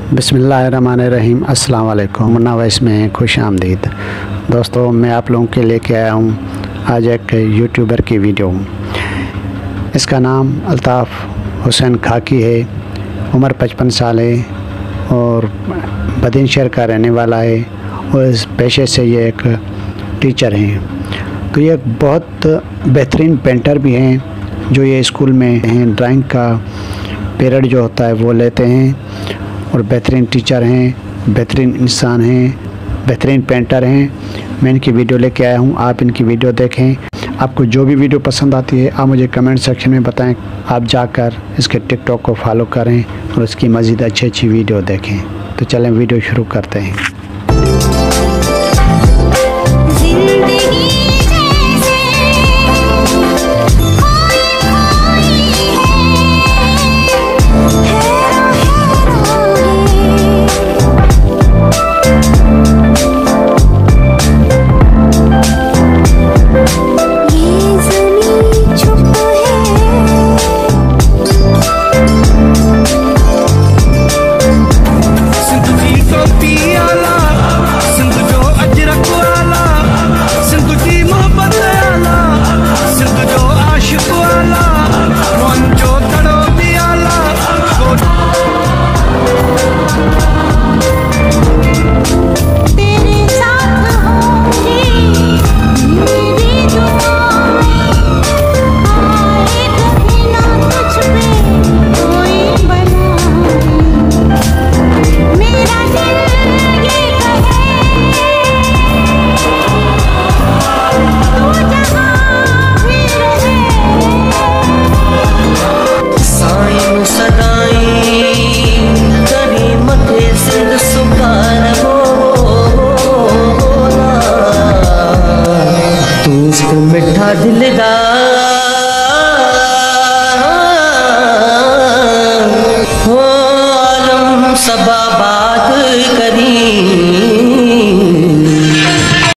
बिस्मिल्लाहिर्रहमानिर्रहीम। अस्सलाम वालेकुम। मुन्ना वॉइस में खुश आमदीद। दोस्तों, मैं आप लोगों के लेके आया हूँ आज एक यूट्यूबर की वीडियो। इसका नाम अल्ताफ़ हुसैन खाकी है। उम्र 55 साल है और बदीन शहर का रहने वाला है और इस पेशे से ये एक टीचर हैं। तो ये एक बहुत बेहतरीन पेंटर भी हैं जो ये स्कूल में हैं। ड्राइंग का पीरियड जो होता है वो लेते हैं और बेहतरीन टीचर हैं, बेहतरीन इंसान हैं, बेहतरीन पेंटर हैं। मैं इनकी वीडियो लेके आया हूँ, आप इनकी वीडियो देखें। आपको जो भी वीडियो पसंद आती है आप मुझे कमेंट सेक्शन में बताएं। आप जाकर इसके टिकटॉक को फॉलो करें और उसकी मज़ीद अच्छी वीडियो देखें। तो चलें वीडियो शुरू करते हैं। मिठा दिलदार हो आलम सबा